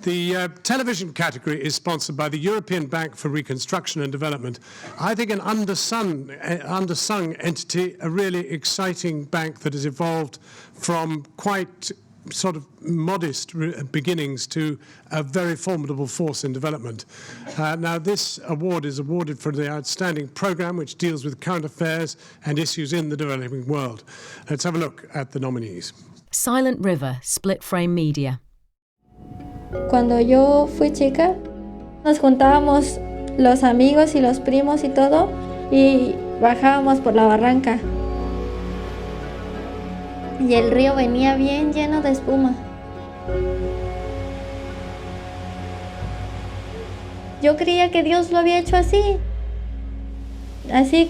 The television category is sponsored by the European Bank for Reconstruction and Development. I think an undersung entity, a really exciting bank that has evolved from quite sort of modest beginnings to a very formidable force in development. Now, this award is awarded for the outstanding program which deals with current affairs and issues in the developing world. Let's have a look at the nominees. Silent River, Split Frame Media. Cuando yo fui chica, nos juntábamos los amigos y los primos y todo, y bajábamos por la barranca. Y el río venía bien lleno de espuma. Yo creía que Dios lo había hecho así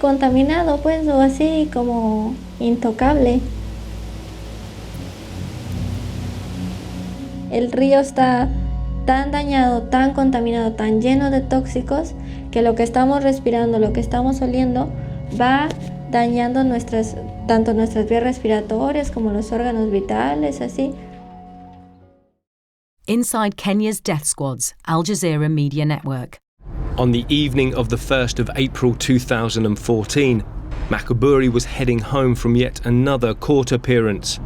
contaminado, pues, o así como intocable. El río está tan dañado, tan contaminado, tan lleno de tóxicos, que lo que estamos respirando, lo que estamos oliendo, va dañando tanto nuestras vías respiratorias como los órganos vitales, así. Inside Kenya's Death Squads, Al Jazeera Media Network. On the evening of the 1st of April 2014, Makaburi was heading home from yet another court appearance,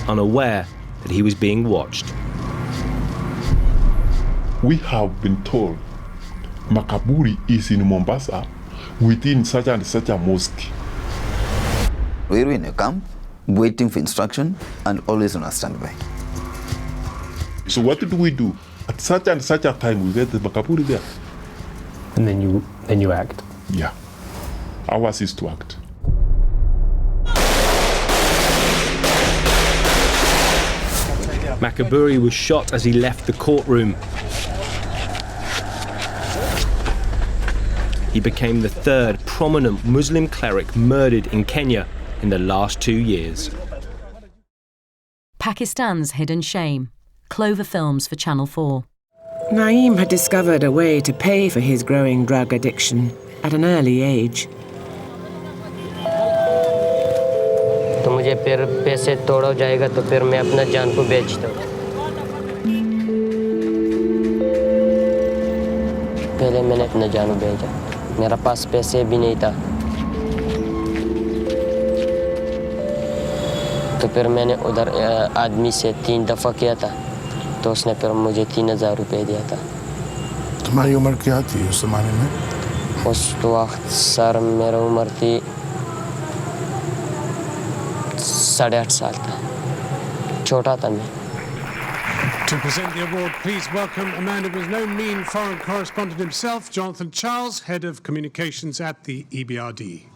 unaware that he was being watched. We have been told Makaburi is in Mombasa within such and such a mosque. We were in a camp, waiting for instruction and always on a standby. So what do we do? At such and such a time we get the Makaburi there. And then you act? Yeah. Ours is to act. Makaburi was shot as he left the courtroom. He became the third prominent Muslim cleric murdered in Kenya in the last 2 years. Pakistan's Hidden Shame, Clover Films for Channel 4. Naeem had discovered a way to pay for his growing drug addiction at an early age. तो मुझे फिर पैसे तोड़ा जाएगा तो फिर मैं अपना जान को बेचता हूँ। पहले मैंने अपना जान बेचा, मेरा पास पैसे भी नहीं था। तो फिर मैंने उधर आदमी से 3 दफ़ा किया था, तो उसने फिर मुझे 3000 रुपये दिया था। तुम्हारी उम्र क्या थी उस ज़माने में? उस वक्त सर मेरी उम्र थी 8.5 साल था, छोटा था मैं। To present the award, please welcome a man who was no mean foreign correspondent himself, Jonathan Charles, Head of Communications at the EBRD.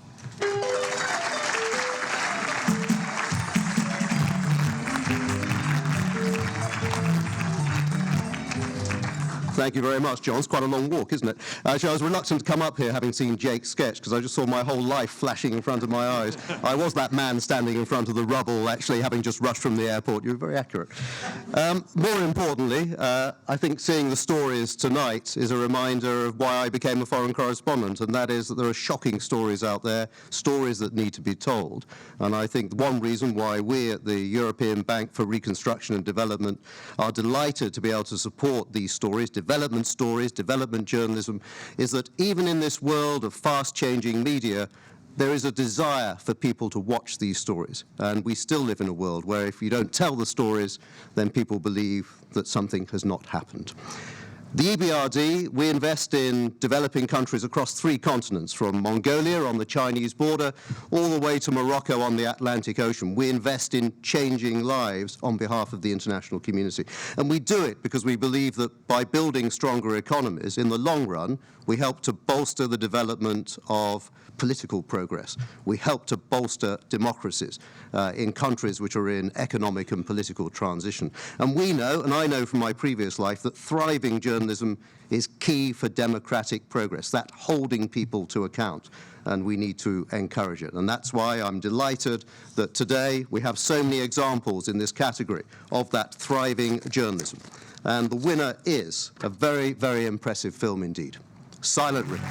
Thank you very much, John. It's quite a long walk, isn't it? Actually, I was reluctant to come up here having seen Jake sketch because I just saw my whole life flashing in front of my eyes. I was that man standing in front of the rubble, actually having just rushed from the airport. You were very accurate. More importantly, I think seeing the stories tonight is a reminder of why I became a foreign correspondent, and that is that there are shocking stories out there, stories that need to be told. And I think one reason why we at the European Bank for Reconstruction and Development are delighted to be able to support these stories, development journalism, is that even in this world of fast-changing media, there is a desire for people to watch these stories. And we still live in a world where if you don't tell the stories, then people believe that something has not happened. The EBRD, we invest in developing countries across 3 continents, from Mongolia on the Chinese border all the way to Morocco on the Atlantic Ocean. We invest in changing lives on behalf of the international community. And we do it because we believe that by building stronger economies, in the long run, we help to bolster the development of political progress. We help to bolster democracies in countries which are in economic and political transition. And we know, and I know from my previous life, that thriving journalism is key for democratic progress, that holding people to account, and we need to encourage it. And that's why I'm delighted that today we have so many examples in this category of that thriving journalism. And the winner is a very, very impressive film indeed, Silent River.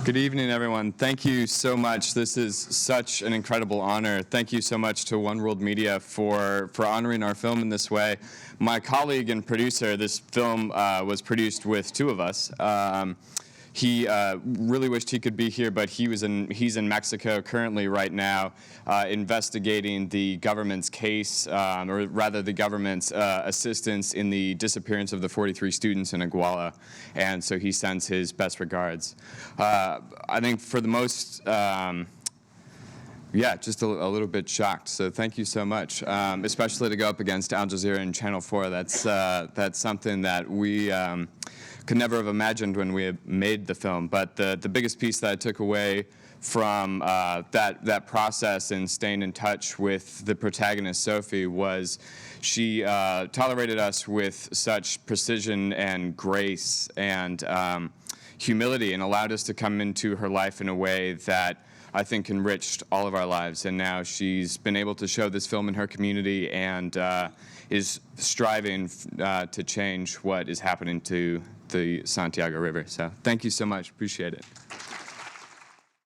Good evening, everyone. Thank you so much. This is such an incredible honor. Thank you so much to One World Media for honoring our film in this way. My colleague and producer, this film was produced with two of us. He really wished he could be here, but he's in Mexico currently right now investigating the government's case, or rather the government's assistance in the disappearance of the 43 students in Iguala. And so he sends his best regards. I think for the most, yeah, just a little bit shocked. So thank you so much, especially to go up against Al Jazeera and Channel 4. That's something that we could never have imagined when we had made the film. But the biggest piece that I took away from that process and staying in touch with the protagonist, Sophie, was she tolerated us with such precision and grace and humility, and allowed us to come into her life in a way that I think enriched all of our lives. And now she's been able to show this film in her community and is striving to change what is happening to the Santiago River. So thank you so much. Appreciate it.